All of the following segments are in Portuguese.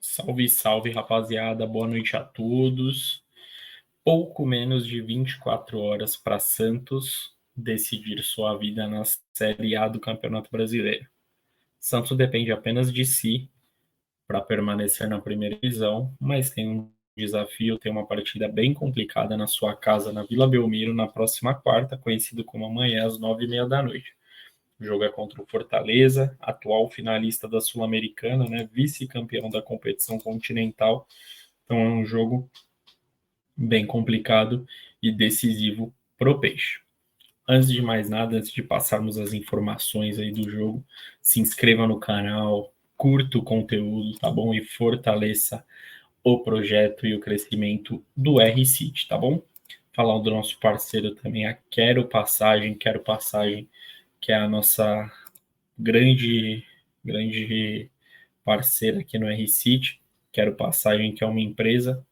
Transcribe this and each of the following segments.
Salve, salve, rapaziada. Boa noite a todos. Pouco menos de 24 horas para Santos decidir sua vida na Série A do Campeonato Brasileiro. Santos depende apenas de si para permanecer na primeira divisão, mas tem um desafio, tem uma partida bem complicada na sua casa, na Vila Belmiro, na próxima quarta, conhecido como amanhã, às 9h30 da noite. O jogo é contra o Fortaleza, atual finalista da Sul-Americana, né, vice-campeão da competição continental. Então é um jogo bem complicado e decisivo pro Peixe. Antes de mais nada, antes de passarmos as informações aí do jogo, se inscreva no canal, curta o conteúdo, tá bom? E fortaleça o projeto e o crescimento do R-City, tá bom? Falar do nosso parceiro também, a Quero Passagem, que é a nossa grande parceira aqui no R-City. Quero Passagem, que é uma empresa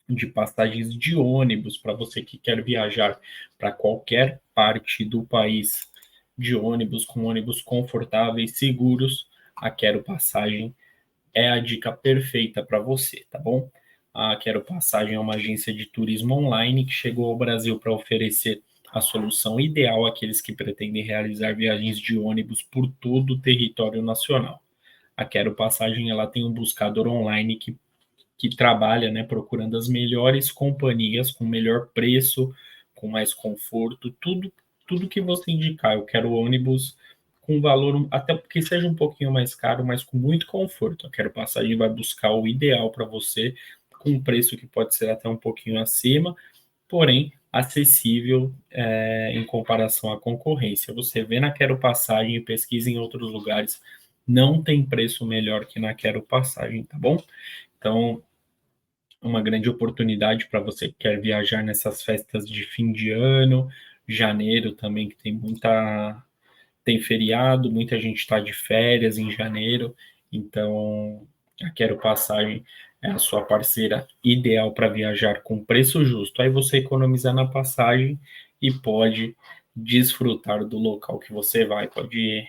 de passagens de ônibus para você que quer viajar para qualquer parte do país de ônibus, com ônibus confortáveis, seguros. A Quero Passagem é a dica perfeita para você, tá bom? A Quero Passagem é uma agência de turismo online que chegou ao Brasil para oferecer a solução ideal àqueles que pretendem realizar viagens de ônibus por todo o território nacional. A Quero Passagem ela tem um buscador online que trabalha, né, procurando as melhores companhias com melhor preço, com mais conforto, tudo que você indicar. Eu quero ônibus com valor, até porque seja um pouquinho mais caro, mas com muito conforto. Eu quero Passagem vai buscar o ideal para você, com um preço que pode ser até um pouquinho acima, porém acessível em comparação à concorrência. Você vê na Quero Passagem e pesquisa em outros lugares, não tem preço melhor que na Quero Passagem, tá bom? Então, uma grande oportunidade para você que quer viajar nessas festas de fim de ano, janeiro também, que tem feriado, muita gente está de férias em janeiro, então a Quero Passagem é a sua parceira ideal para viajar com preço justo. Aí você economiza na passagem e pode desfrutar do local que você vai, pode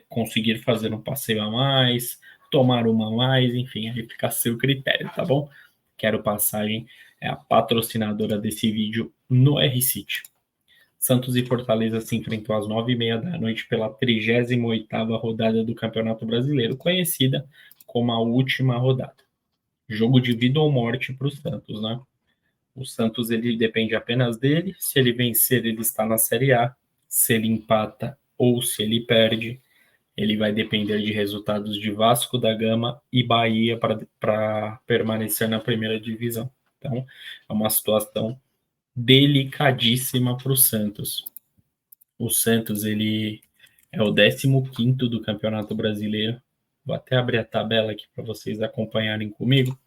conseguir fazer um passeio a mais, tomar uma a mais, enfim, aí fica a seu critério, tá bom? Quero Passagem é a patrocinadora desse vídeo no R-City. Santos e Fortaleza se enfrentam às 9h30 da noite pela 38ª rodada do Campeonato Brasileiro, conhecida como a última rodada. Jogo de vida ou morte para o Santos, né? O Santos ele depende apenas dele. Se ele vencer, ele está na Série A. Se ele empata ou se ele perde, ele vai depender de resultados de Vasco da Gama e Bahia para permanecer na primeira divisão. Então, é uma situação delicadíssima para o Santos. O Santos ele é o 15º do Campeonato Brasileiro. Vou até abrir a tabela aqui para vocês acompanharem comigo.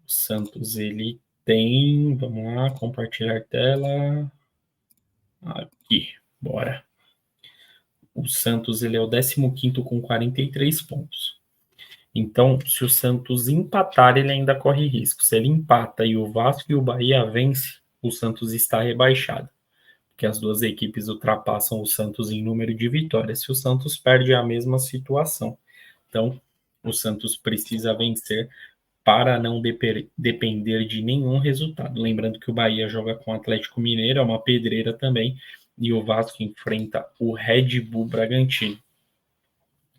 O Santos ele tem, vamos lá, compartilhar tela. Aqui, bora. O Santos ele é o 15º com 43 pontos. Então, se o Santos empatar, ele ainda corre risco. Se ele empata e o Vasco e o Bahia vence, o Santos está rebaixado, porque as duas equipes ultrapassam o Santos em número de vitórias. Se o Santos perde, é a mesma situação. Então, o Santos precisa vencer para não depender de nenhum resultado. Lembrando que o Bahia joga com o Atlético Mineiro, é uma pedreira também, e o Vasco enfrenta o Red Bull Bragantino,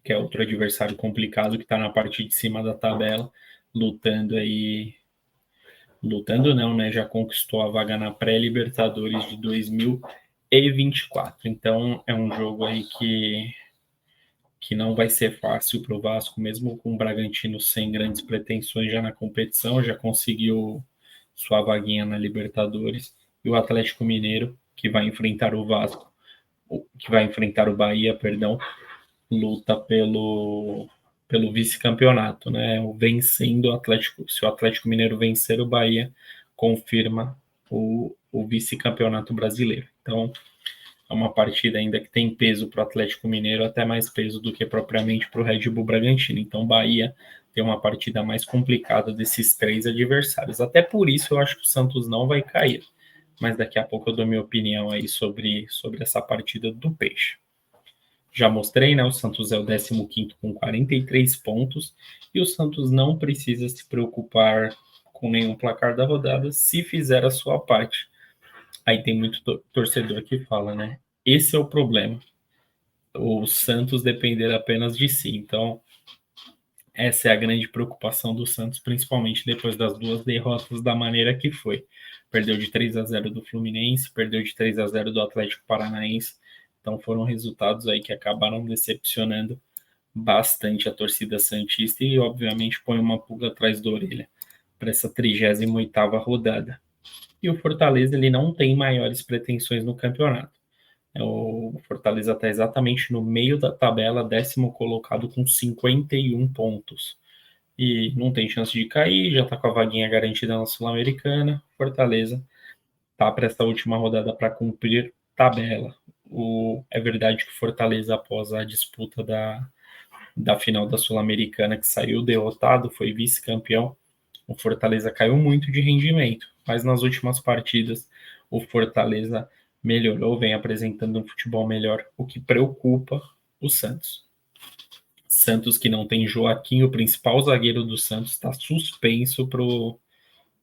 que é outro adversário complicado que está na parte de cima da tabela, lutando não, né? Já conquistou a vaga na pré-Libertadores de 2024. Então é um jogo aí que não vai ser fácil para o Vasco, mesmo com o Bragantino sem grandes pretensões já na competição, já conseguiu sua vaguinha na Libertadores, e o Atlético Mineiro, que vai enfrentar o Vasco, que vai enfrentar o Bahia, perdão, luta pelo vice-campeonato, né? Vencendo o Atlético, se o Atlético Mineiro vencer o Bahia, confirma o vice-campeonato brasileiro. Então, é uma partida ainda que tem peso para o Atlético Mineiro, até mais peso do que propriamente para o Red Bull Bragantino. Então, Bahia tem uma partida mais complicada desses três adversários. Até por isso, eu acho que o Santos não vai cair. mas daqui a pouco eu dou minha opinião aí sobre essa partida do Peixe. Já mostrei, né? O Santos é o 15º com 43 pontos e o Santos não precisa se preocupar com nenhum placar da rodada se fizer a sua parte. Aí tem muito torcedor que fala, né? Esse é o problema. O Santos depender apenas de si. Então, essa é a grande preocupação do Santos, principalmente depois das duas derrotas da maneira que foi. Perdeu de 3-0 do Fluminense, perdeu de 3-0 do Atlético Paranaense. Então foram resultados aí que acabaram decepcionando bastante a torcida santista e obviamente põe uma pulga atrás da orelha para essa 38ª rodada. E o Fortaleza ele não tem maiores pretensões no campeonato. O Fortaleza está exatamente no meio da tabela, 10º colocado com 51 pontos. E não tem chance de cair, já está com a vaguinha garantida na Sul-Americana. Fortaleza tá para essa última rodada para cumprir tabela. É verdade que o Fortaleza, após a disputa da final da Sul-Americana, que saiu derrotado, foi vice-campeão, o Fortaleza caiu muito de rendimento, mas nas últimas partidas o Fortaleza melhorou, vem apresentando um futebol melhor, o que preocupa o Santos. Santos que não tem Joaquim, o principal zagueiro do Santos, está suspenso para o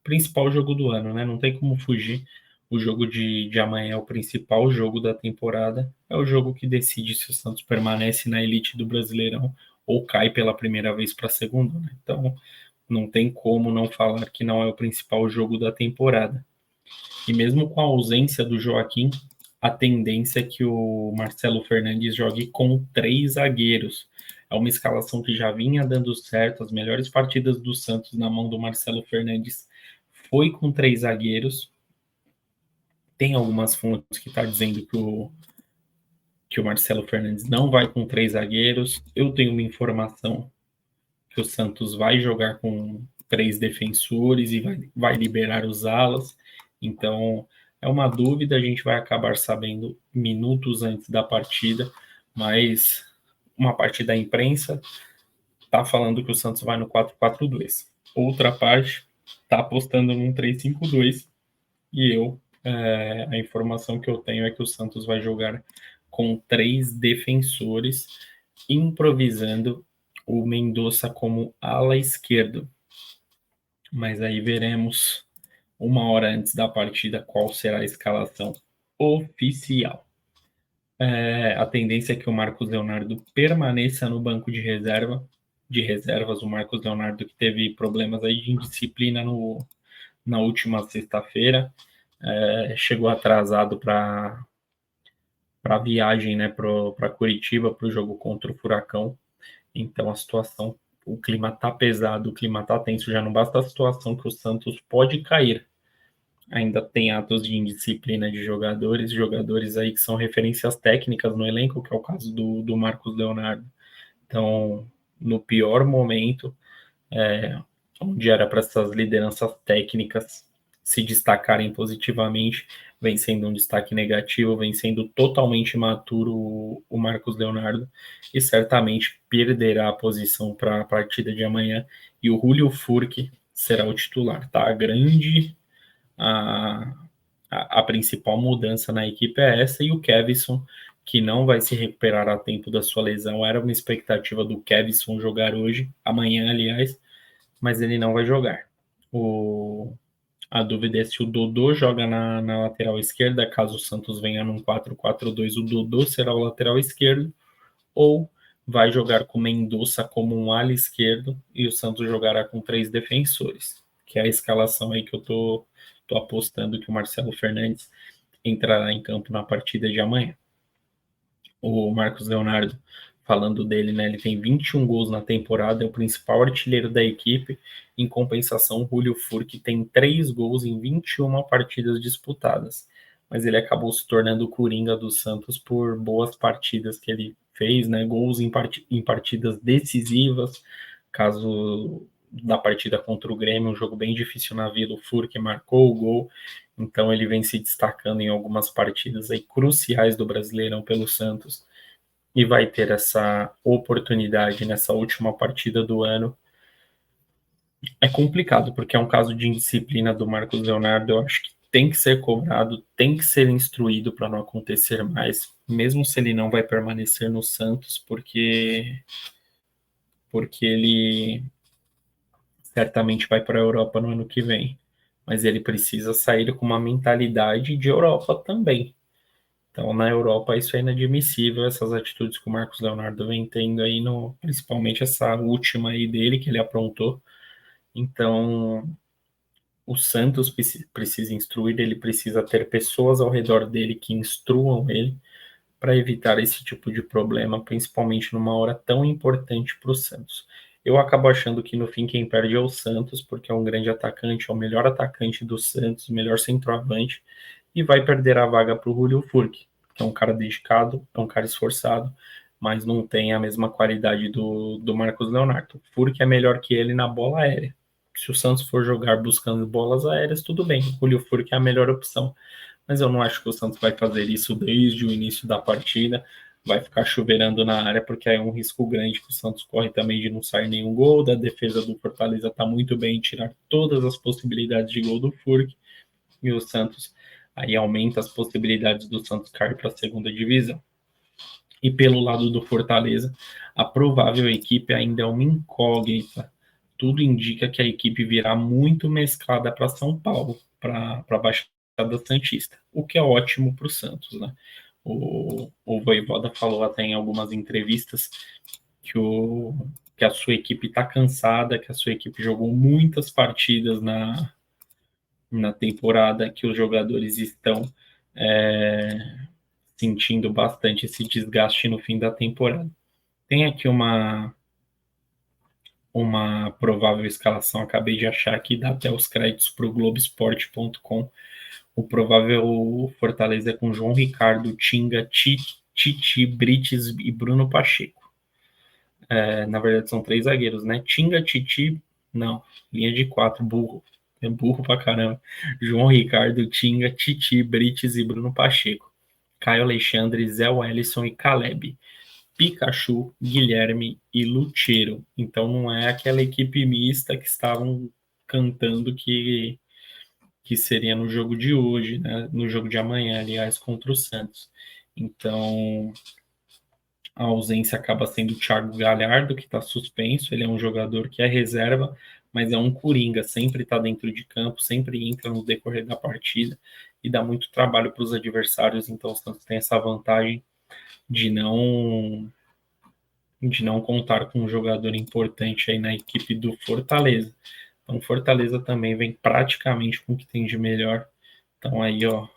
principal jogo do ano, né? Não tem como fugir. O jogo de amanhã é o principal jogo da temporada. É o jogo que decide se o Santos permanece na elite do Brasileirão ou cai pela primeira vez para a segunda. Né? Então, não tem como não falar que não é o principal jogo da temporada. E mesmo com a ausência do Joaquim, a tendência é que o Marcelo Fernandes jogue com 3 zagueiros. É uma escalação que já vinha dando certo, as melhores partidas do Santos na mão do Marcelo Fernandes foi com 3 zagueiros. Tem algumas fontes que estão dizendo que o Marcelo Fernandes não vai com 3 zagueiros. Eu tenho uma informação que o Santos vai jogar com 3 defensores e vai liberar os alas. Então, é uma dúvida, a gente vai acabar sabendo minutos antes da partida, mas uma parte da imprensa está falando que o Santos vai no 4-4-2. Outra parte está apostando num 3-5-2 e a informação que eu tenho é que o Santos vai jogar com 3 defensores, improvisando o Mendonça como ala esquerdo. Mas aí veremos 1 hora antes da partida qual será a escalação oficial. A tendência é que o Marcos Leonardo permaneça no banco de reservas. O Marcos Leonardo que teve problemas aí de indisciplina na última sexta-feira, chegou atrasado para a viagem, né, para Curitiba, para o jogo contra o Furacão. Então a situação, o clima tá pesado, o clima tá tenso, já não basta a situação que o Santos pode cair. Ainda tem atos de indisciplina de jogadores aí que são referências técnicas no elenco, que é o caso do Marcos Leonardo. Então, no pior momento, onde era para essas lideranças técnicas se destacarem positivamente, vem sendo um destaque negativo, vem sendo totalmente imaturo o Marcos Leonardo e certamente perderá a posição para a partida de amanhã e o Julio Furque será o titular, tá? A principal mudança na equipe é essa e o Kevson, que não vai se recuperar a tempo da sua lesão, era uma expectativa do Kevson jogar hoje, amanhã, aliás, mas ele não vai jogar. A dúvida é se o Dodô joga na lateral esquerda, caso o Santos venha num 4-4-2, o Dodô será o lateral esquerdo, ou vai jogar com Mendonça como um ala esquerdo e o Santos jogará com 3 defensores, que é a escalação aí que eu tô apostando que o Marcelo Fernandes entrará em campo na partida de amanhã. O Marcos Leonardo, falando dele, né, ele tem 21 gols na temporada, é o principal artilheiro da equipe. Em compensação, o Julio Furque tem 3 gols em 21 partidas disputadas, mas ele acabou se tornando o coringa do Santos por boas partidas que ele fez, né, gols em partidas decisivas. Caso da partida contra o Grêmio, um jogo bem difícil na Vila, o Furque marcou o gol, então ele vem se destacando em algumas partidas aí cruciais do Brasileirão pelo Santos e vai ter essa oportunidade nessa última partida do ano. É complicado, porque é um caso de indisciplina do Marcos Leonardo, eu acho que tem que ser cobrado, tem que ser instruído para não acontecer mais, mesmo se ele não vai permanecer no Santos, porque ele certamente vai para a Europa no ano que vem. Mas ele precisa sair com uma mentalidade de Europa também. Então, na Europa, isso é inadmissível, essas atitudes que o Marcos Leonardo vem tendo aí, principalmente essa última aí dele, que ele aprontou. Então, o Santos precisa instruir, ele precisa ter pessoas ao redor dele que instruam ele para evitar esse tipo de problema, principalmente numa hora tão importante para o Santos. Eu acabo achando que no fim quem perde é o Santos, porque é um grande atacante, é o melhor atacante do Santos, o melhor centroavante, e vai perder a vaga para o Julio Furque, que é um cara dedicado, é um cara esforçado, mas não tem a mesma qualidade do Marcos Leonardo. O Furque é melhor que ele na bola aérea. Se o Santos for jogar buscando bolas aéreas, tudo bem. O Julio Furque é a melhor opção, mas eu não acho que o Santos vai fazer isso desde o início da partida. Vai ficar chuveirando na área, porque é um risco grande que o Santos corre também de não sair nenhum gol. Da defesa do Fortaleza está muito bem em tirar todas as possibilidades de gol do Furk. E o Santos aí aumenta as possibilidades do Santos cair para a segunda divisão. E pelo lado do Fortaleza, a provável equipe ainda é uma incógnita. Tudo indica que a equipe virá muito mesclada para São Paulo, para a Baixada Santista, o que é ótimo para o Santos, né? O Voivoda falou até em algumas entrevistas que a sua equipe está cansada, que a sua equipe jogou muitas partidas na temporada, que os jogadores estão sentindo bastante esse desgaste no fim da temporada. Tem aqui uma provável escalação, acabei de achar que dá até os créditos para o Globoesporte.com. O provável Fortaleza é com João Ricardo, Tinga, Titi, Brites e Bruno Pacheco. Na verdade, são 3 zagueiros, né? Tinga, Titi, não, linha de 4, burro. É burro pra caramba. João Ricardo, Tinga, Titi, Brites e Bruno Pacheco. Caio Alexandre, Zé Wellison e Caleb. Pikachu, Guilherme e Lucheiro. Então não é aquela equipe mista que estavam cantando que seria no jogo de hoje, né? No jogo de amanhã, aliás, contra o Santos. Então a ausência acaba sendo o Thiago Galhardo, que está suspenso. Ele é um jogador que é reserva, mas é um coringa, sempre está dentro de campo, sempre entra no decorrer da partida e dá muito trabalho para os adversários. Então o Santos tem essa vantagem de não contar com um jogador importante aí na equipe do Fortaleza. Então, Fortaleza também vem praticamente com o que tem de melhor. Então, aí, ó,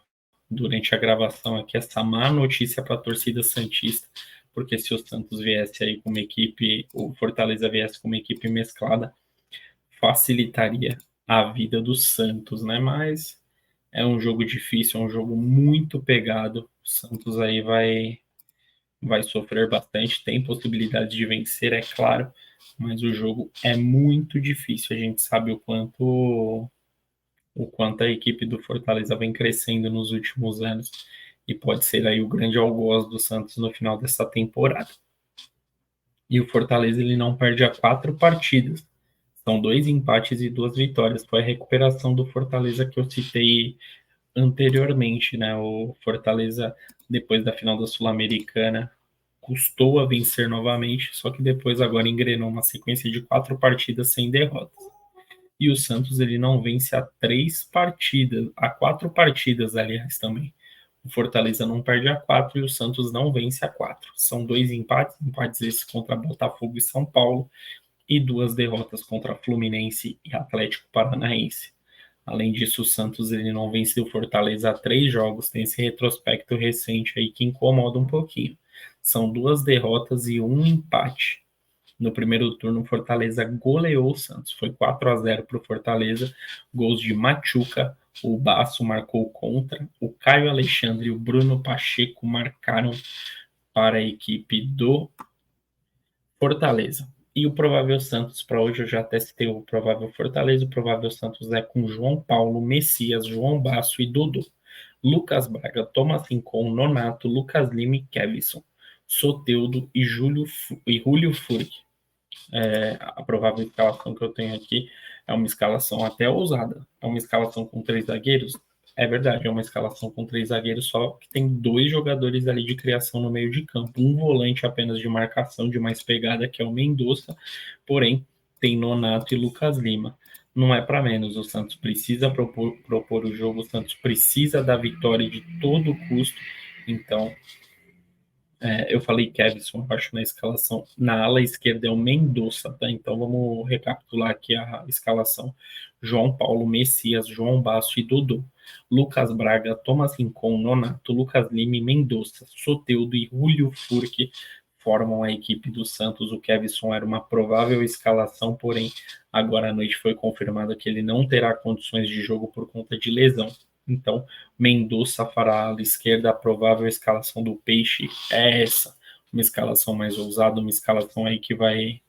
durante a gravação aqui, essa má notícia para a torcida santista, porque se o Santos viesse aí com uma equipe, o Fortaleza viesse com uma equipe mesclada, facilitaria a vida do Santos, né? Mas é um jogo difícil, é um jogo muito pegado. O Santos aí vai sofrer bastante, tem possibilidade de vencer, é claro, mas o jogo é muito difícil. A gente sabe o quanto a equipe do Fortaleza vem crescendo nos últimos anos e pode ser aí o grande algoz do Santos no final dessa temporada. E o Fortaleza ele não perde a 4 partidas. São 2 empates e 2 vitórias. Foi a recuperação do Fortaleza que eu citei anteriormente, né? O Fortaleza, depois da final da Sul-Americana, custou a vencer novamente, só que depois agora engrenou uma sequência de 4 partidas sem derrotas. E o Santos ele não vence há 4 partidas, aliás, também. O Fortaleza não perde a 4 e o Santos não vence a 4. São 2 empates esses contra Botafogo e São Paulo, e 2 derrotas contra Fluminense e Atlético Paranaense. Além disso, o Santos ele não venceu o Fortaleza há 3 jogos, tem esse retrospecto recente aí que incomoda um pouquinho. São 2 derrotas e 1 empate. No primeiro turno, o Fortaleza goleou o Santos. Foi 4-0 para o Fortaleza. Gols de Machuca, o Baço marcou contra, o Caio Alexandre e o Bruno Pacheco marcaram para a equipe do Fortaleza. E o provável Santos para hoje, eu já testei o provável Fortaleza. O provável Santos é com João Paulo, Messias, João Basso e Dudu. Lucas Braga, Thomas Rincon, Nonato, Lucas Lima e Kevson. Soteudo e Julio Furque. A provável escalação que eu tenho aqui é uma escalação até ousada. É uma escalação com 3 zagueiros? É verdade, é uma escalação com 3 zagueiros só, que tem 2 jogadores ali de criação no meio de campo. Um volante apenas de marcação, de mais pegada, que é o Mendonça, porém tem Nonato e Lucas Lima. Não é para menos, o Santos precisa propor o jogo, o Santos precisa da vitória de todo custo. Então, eu falei Kevson, acho, na escalação. Na ala esquerda é o Mendonça, tá? Então vamos recapitular aqui a escalação. João Paulo, Messias, João Basso e Dodô. Lucas Braga, Thomas Rincon, Nonato, Lucas Lima e Mendonça, Soteldo e Julio Furque formam a equipe do Santos. O Kevson era uma provável escalação, porém agora à noite foi confirmado que ele não terá condições de jogo por conta de lesão. Então, Mendonça fará a ala esquerda, a provável escalação do Peixe é essa. Uma escalação mais ousada, uma escalação aí que vai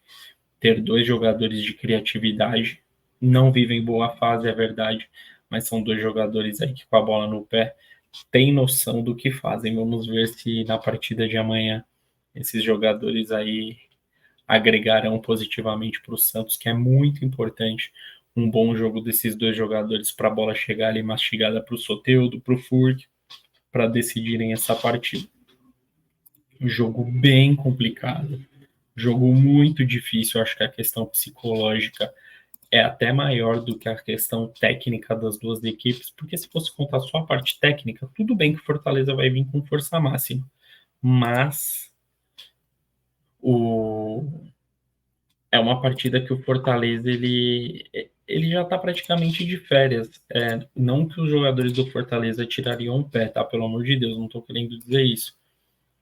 ter 2 jogadores de criatividade. Não vivem boa fase, é verdade, mas são 2 jogadores aí que com a bola no pé têm noção do que fazem. Vamos ver se na partida de amanhã esses jogadores aí agregarão positivamente para o Santos, que é muito importante um bom jogo desses 2 jogadores para a bola chegar ali mastigada para o Soteldo, para o Furk, para decidirem essa partida. Um jogo bem complicado, jogo muito difícil. Eu acho que a questão psicológica é até maior do que a questão técnica das duas equipes, porque se fosse contar só a parte técnica, tudo bem que o Fortaleza vai vir com força máxima, mas o é uma partida que o Fortaleza ele já está praticamente de férias. Não que os jogadores do Fortaleza tirariam o pé, tá? Pelo amor de Deus, não estou querendo dizer isso.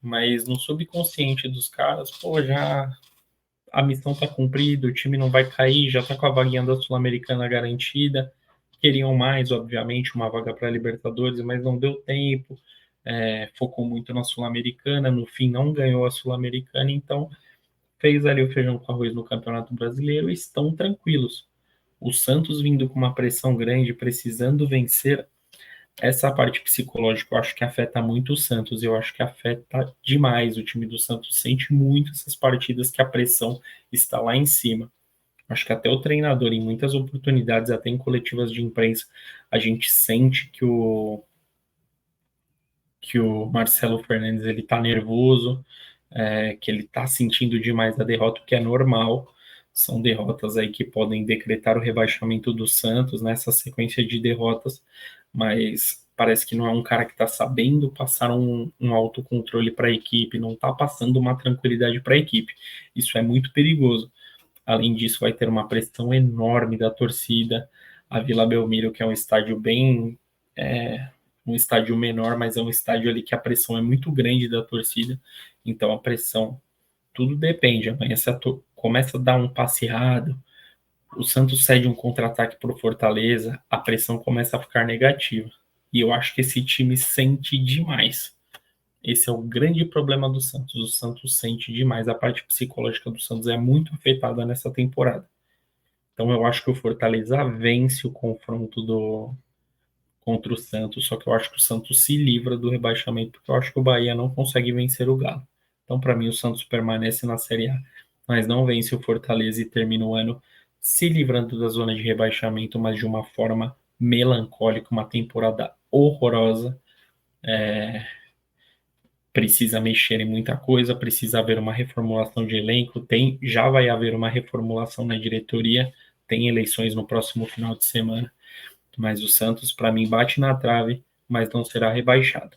Mas no subconsciente dos caras, pô, já a missão está cumprida, o time não vai cair, já está com a vaguinha da Sul-Americana garantida. Queriam mais, obviamente, uma vaga para a Libertadores, mas não deu tempo. Focou muito na Sul-Americana, no fim não ganhou a Sul-Americana, então fez ali o feijão com arroz no Campeonato Brasileiro e estão tranquilos. O Santos vindo com uma pressão grande, precisando vencer, essa parte psicológica eu acho que afeta muito o Santos, eu acho que afeta demais. O time do Santos sente muito essas partidas que a pressão está lá em cima. Acho que até o treinador, em muitas oportunidades, até em coletivas de imprensa, a gente sente que o Marcelo Fernandes ele está nervoso, que ele está sentindo demais a derrota, o que é normal. São derrotas aí que podem decretar o rebaixamento do Santos nessa sequência de derrotas, mas parece que não é um cara que está sabendo passar um autocontrole para a equipe, não está passando uma tranquilidade para a equipe. Isso é muito perigoso. Além disso, vai ter uma pressão enorme da torcida. A Vila Belmiro, que é um estádio bem um estádio menor, mas é um estádio ali que a pressão é muito grande da torcida, então a pressão, tudo depende. Amanhã se começa a dar um passe errado, o Santos cede um contra-ataque para o Fortaleza, a pressão começa a ficar negativa. E eu acho que esse time sente demais. Esse é o grande problema do Santos. O Santos sente demais. A parte psicológica do Santos é muito afetada nessa temporada. Então eu acho que o Fortaleza vence o confronto contra o Santos, só que eu acho que o Santos se livra do rebaixamento, porque eu acho que o Bahia não consegue vencer o Galo. Então, para mim, o Santos permanece na Série A, mas não vence o Fortaleza e termina o ano se livrando da zona de rebaixamento, mas de uma forma melancólica, uma temporada horrorosa. Precisa mexer em muita coisa, precisa haver uma reformulação de elenco, já vai haver uma reformulação na diretoria, tem eleições no próximo final de semana, mas o Santos, para mim, bate na trave, mas não será rebaixado.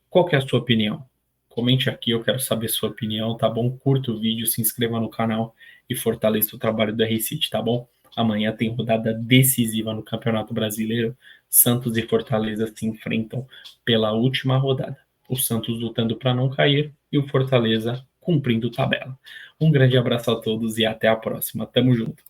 Qual que é a sua opinião? Comente aqui, eu quero saber sua opinião, tá bom? Curta o vídeo, se inscreva no canal e fortaleça o trabalho do R-City, tá bom? Amanhã tem rodada decisiva no Campeonato Brasileiro. Santos e Fortaleza se enfrentam pela última rodada. O Santos lutando para não cair e o Fortaleza cumprindo tabela. Um grande abraço a todos e até a próxima. Tamo junto.